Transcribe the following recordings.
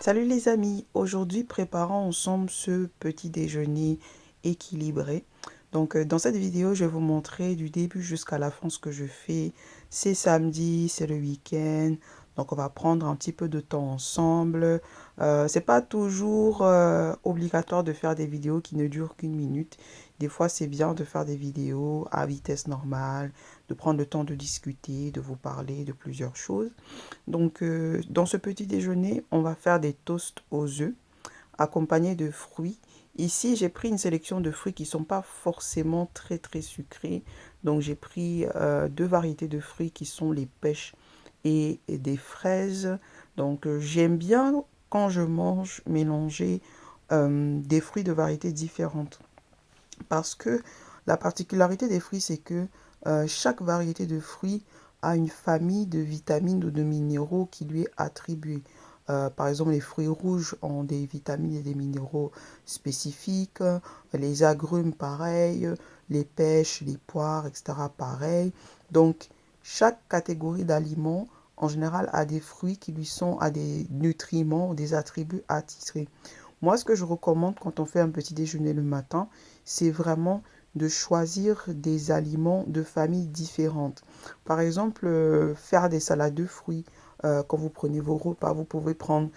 Salut les amis, aujourd'hui préparons ensemble ce petit déjeuner équilibré. Dans cette vidéo, je vais vous montrer du début jusqu'à la fin ce que je fais. C'est samedi, c'est le week-end, donc on va prendre un petit peu de temps ensemble. C'est pas toujours obligatoire de faire des vidéos qui ne durent qu'une minute. Des fois, c'est bien de faire des vidéos à vitesse normale, de prendre le temps de discuter, de vous parler de plusieurs choses. Dans ce petit déjeuner, on va faire des toasts aux œufs accompagnés de fruits. Ici, j'ai pris une sélection de fruits qui ne sont pas forcément très sucrés. Donc, j'ai pris deux variétés de fruits qui sont les pêches et des fraises. J'aime bien quand je mange mélanger des fruits de variétés différentes. Parce que la particularité des fruits, c'est que chaque variété de fruits a une famille de vitamines ou de minéraux qui lui est attribuée. Par exemple, les fruits rouges ont des vitamines et des minéraux spécifiques, les agrumes pareil, les pêches, les poires, etc. pareil. Donc, chaque catégorie d'aliments, en général, a des fruits qui lui sont, à des nutriments, des attributs attitrés. Moi, ce que je recommande quand on fait un petit déjeuner le matin, c'est vraiment de choisir des aliments de familles différentes. Par exemple, faire des salades de fruits. Quand vous prenez vos repas, vous pouvez prendre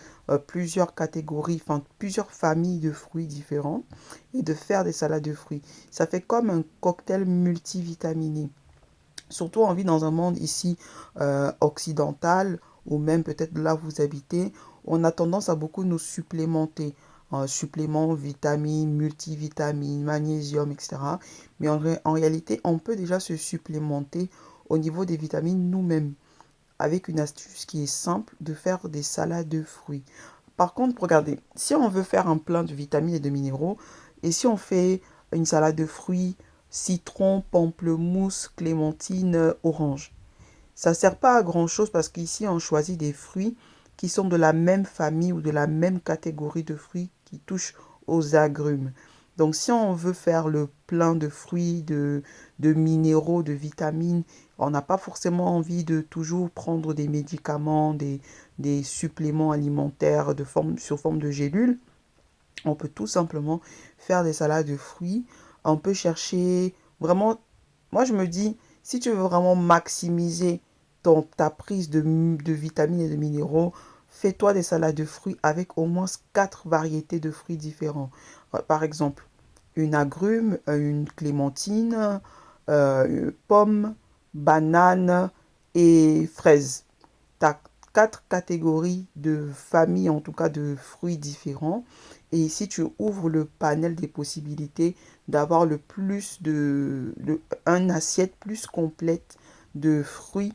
plusieurs catégories, enfin plusieurs familles de fruits différents et de faire des salades de fruits. Ça fait comme un cocktail multivitaminé. Surtout, on vit dans un monde ici occidental, ou même peut-être là où vous habitez, on a tendance à beaucoup nous supplémenter. Suppléments, vitamines, multivitamines, magnésium, etc. Mais en réalité, on peut déjà se supplémenter au niveau des vitamines nous-mêmes, avec une astuce qui est simple de faire des salades de fruits. Par contre, regardez, si on veut faire un plein de vitamines et de minéraux, et si on fait une salade de fruits, citron, pamplemousse, clémentine, orange, ça ne sert pas à grand chose parce qu'ici on choisit des fruits qui sont de la même famille ou de la même catégorie de fruits qui touchent aux agrumes. Donc si on veut faire le plein de fruits, de minéraux, de vitamines, on n'a pas forcément envie de toujours prendre des médicaments, des suppléments alimentaires sur forme de gélules. On peut tout simplement faire des salades de fruits. On peut chercher vraiment, moi je me dis, si tu veux vraiment maximiser ta prise de vitamines et de minéraux, fais-toi des salades de fruits avec au moins 4 variétés de fruits différents. Par exemple, une agrume, une clémentine, pomme, banane et fraise. Tu as 4 catégories de familles, en tout cas de fruits différents. Et ici, tu ouvres le panel des possibilités d'avoir un assiette plus complète de fruits,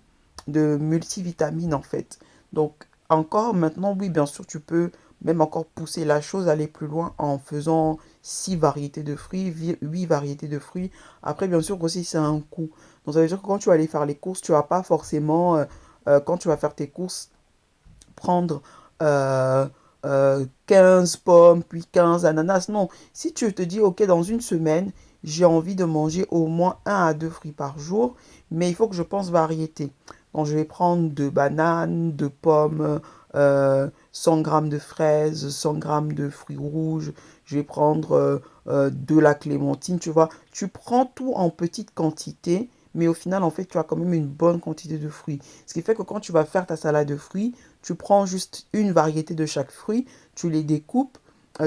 de multivitamines en fait. Donc, encore maintenant, oui, bien sûr, tu peux même encore pousser la chose, aller plus loin en faisant 6 variétés de fruits, 8 variétés de fruits. Après, bien sûr, aussi, c'est un coût. Donc, ça veut dire que quand tu vas aller faire les courses, tu vas pas forcément, quand tu vas faire tes courses, prendre 15 pommes, puis 15 ananas. Non, si tu te dis, ok, dans une semaine, j'ai envie de manger au moins un à 2 fruits par jour, mais il faut que je pense variété. Donc, je vais prendre de bananes, de pommes, 100 grammes de fraises, 100 grammes de fruits rouges, je vais prendre de la clémentine, tu vois. Tu prends tout en petite quantité, mais au final, en fait, tu as quand même une bonne quantité de fruits. Ce qui fait que quand tu vas faire ta salade de fruits, tu prends juste une variété de chaque fruit, tu les découpes,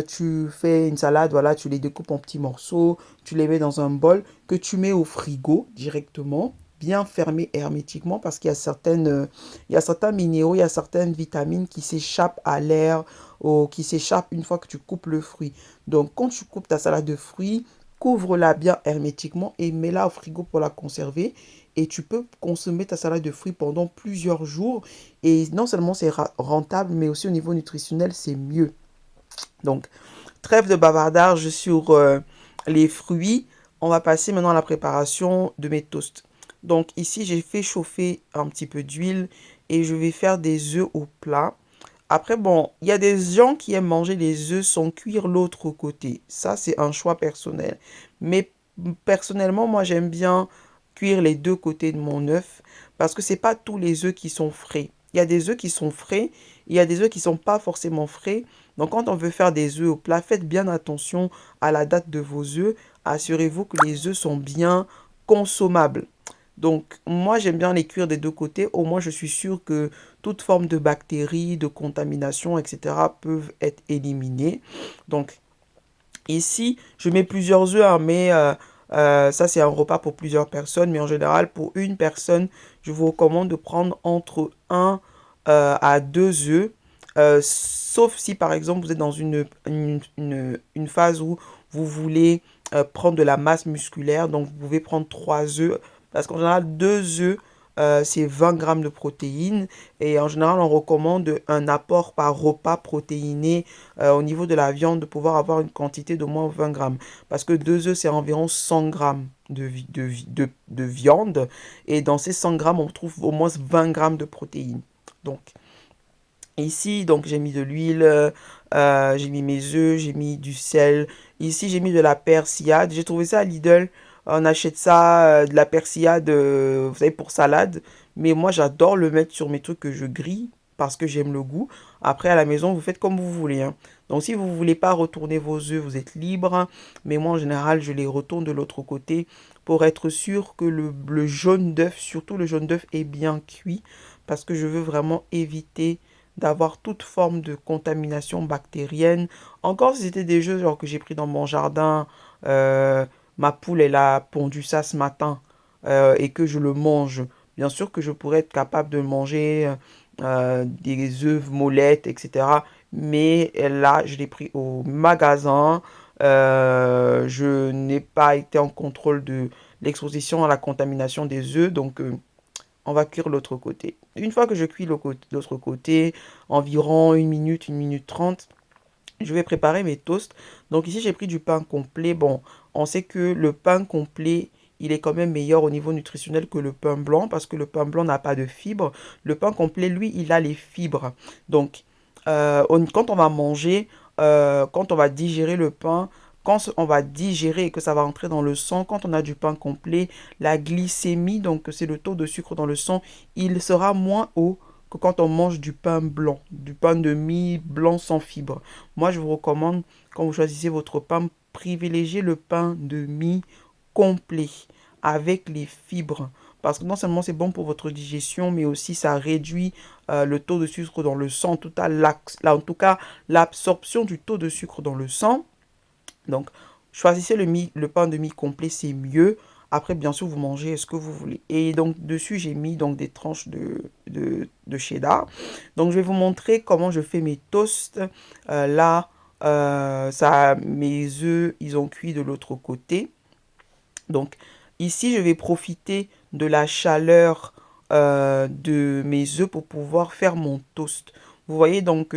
tu fais une salade, voilà, tu les découpes en petits morceaux, tu les mets dans un bol que tu mets au frigo directement, bien fermé hermétiquement parce il y a certains minéraux, il y a certaines vitamines qui s'échappent à l'air ou qui s'échappent une fois que tu coupes le fruit. Donc, quand tu coupes ta salade de fruits, couvre-la bien hermétiquement et mets-la au frigo pour la conserver. Et tu peux consommer ta salade de fruits pendant plusieurs jours. Et non seulement c'est rentable, mais aussi au niveau nutritionnel, c'est mieux. Donc, trêve de bavardage sur les fruits. On va passer maintenant à la préparation de mes toasts. Donc, ici, j'ai fait chauffer un petit peu d'huile et je vais faire des œufs au plat. Après, bon, il y a des gens qui aiment manger les œufs sans cuire l'autre côté. Ça, c'est un choix personnel. Mais personnellement, moi, j'aime bien cuire les deux côtés de mon œuf parce que c'est pas tous les œufs qui sont frais. il y a des œufs qui sont frais, il y a des œufs qui sont pas forcément frais. Donc quand on veut faire des œufs au plat, faites bien attention à la date de vos œufs. Assurez-vous que les œufs sont bien consommables. Donc moi j'aime bien les cuire des deux côtés. Au moins je suis sûre que toute forme de bactéries, de contamination, etc. peuvent être éliminées. Donc ici, je mets plusieurs œufs, hein, mais ça, c'est un repas pour plusieurs personnes. Mais en général, pour une personne, je vous recommande de prendre entre un à 2 œufs. Sauf si, par exemple, vous êtes dans une phase où vous voulez prendre de la masse musculaire. Donc, vous pouvez prendre 3 œufs. Parce qu'en général, 2 œufs, c'est 20 grammes de protéines. Et en général, on recommande un apport par repas protéiné au niveau de la viande, de pouvoir avoir une quantité d'au moins 20 grammes. Parce que 2 œufs, c'est environ 100 grammes de viande. Et dans ces 100 grammes, on trouve au moins 20 grammes de protéines. Donc, ici, donc j'ai mis de l'huile, j'ai mis mes œufs, j'ai mis du sel. Ici, j'ai mis de la persillade. J'ai trouvé ça à Lidl. On achète ça, de la persillade, vous savez, pour salade. Mais moi, j'adore le mettre sur mes trucs que je grille parce que j'aime le goût. Après, à la maison, vous faites comme vous voulez, hein. Donc, si vous ne voulez pas retourner vos œufs, vous êtes libre, hein. Mais moi, en général, je les retourne de l'autre côté pour être sûr que le jaune d'œuf, surtout le jaune d'œuf, est bien cuit. Parce que je veux vraiment éviter d'avoir toute forme de contamination bactérienne. Encore si c'était des jeux genre que j'ai pris dans mon jardin, ma poule elle a pondu ça ce matin et que je le mange. Bien sûr que je pourrais être capable de manger des œufs molettes, etc. Mais là, je l'ai pris au magasin. Je n'ai pas été en contrôle de l'exposition à la contamination des œufs. Donc, on va cuire l'autre côté. Une fois que je cuis l'autre côté, environ 1 minute 30, je vais préparer mes toasts. Donc ici, j'ai pris du pain complet. Bon, on sait que le pain complet, il est quand même meilleur au niveau nutritionnel que le pain blanc parce que le pain blanc n'a pas de fibres. Le pain complet, lui, il a les fibres. Donc, quand on va manger, quand on va digérer le pain, quand on va digérer et que ça va entrer dans le sang, quand on a du pain complet, la glycémie, donc c'est le taux de sucre dans le sang, il sera moins haut que quand on mange du pain blanc, du pain de mie blanc sans fibres. Moi, je vous recommande, quand vous choisissez votre pain, privilégiez le pain de mie complet avec les fibres. Parce que non seulement c'est bon pour votre digestion, mais aussi ça réduit le taux de sucre dans le sang, en tout cas l'absorption du taux de sucre dans le sang. Donc, choisissez le pain de mie complet, c'est mieux. Après, bien sûr, vous mangez ce que vous voulez. Et donc, dessus, j'ai mis donc des tranches de cheddar. Donc, je vais vous montrer comment je fais mes toasts. Là, mes œufs, ils ont cuit de l'autre côté. Donc, ici, je vais profiter de la chaleur de mes œufs pour pouvoir faire mon toast. Vous voyez, donc,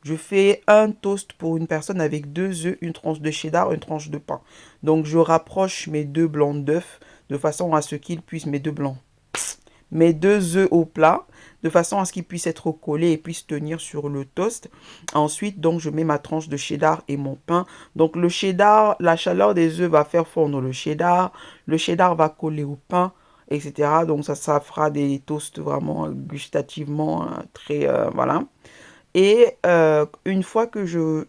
je fais un toast pour une personne avec 2 œufs, une tranche de cheddar, une tranche de pain. Donc, je rapproche mes 2 blancs d'œufs de façon à ce qu'ils puissent, mes 2 œufs au plat, de façon à ce qu'ils puissent être collés et puissent tenir sur le toast. Ensuite, donc, je mets ma tranche de cheddar et mon pain. Donc, le cheddar, la chaleur des œufs va faire fondre le cheddar. Le cheddar va coller au pain, etc. Donc, ça fera des toasts vraiment gustativement très, voilà. Et une fois que je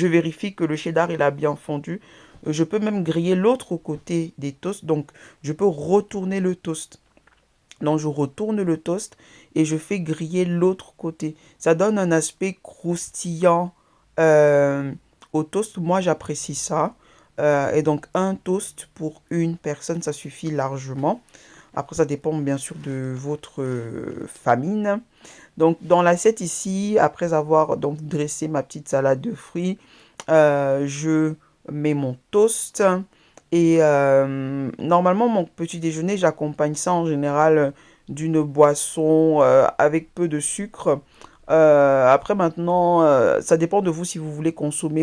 vérifie que le cheddar il a bien fondu, je peux même griller l'autre côté des toasts. Donc, je peux retourner le toast. Donc, je retourne le toast et je fais griller l'autre côté. Ça donne un aspect croustillant au toast. Moi, j'apprécie ça. Et donc, un toast pour une personne, ça suffit largement. Après, ça dépend bien sûr de votre famine. Donc, dans l'assiette ici, après avoir donc dressé ma petite salade de fruits, je mets mon toast. Et normalement, mon petit déjeuner, j'accompagne ça en général d'une boisson avec peu de sucre. Après maintenant, ça dépend de vous si vous voulez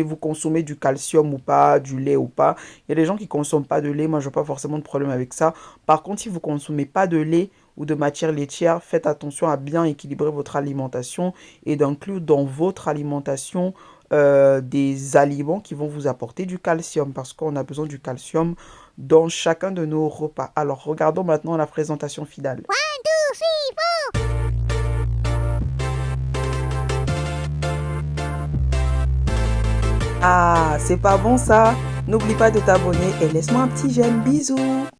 vous consommez du calcium ou pas, du lait ou pas. Il y a des gens qui consomment pas de lait, moi je n'ai pas forcément de problème avec ça. Par contre, si vous consommez pas de lait ou de matière laitière, faites attention à bien équilibrer votre alimentation et d'inclure dans votre alimentation des aliments qui vont vous apporter du calcium parce qu'on a besoin du calcium dans chacun de nos repas. Alors, regardons maintenant la présentation finale. Ah, c'est pas bon ça. N'oublie pas de t'abonner et laisse-moi un petit j'aime. Bisous.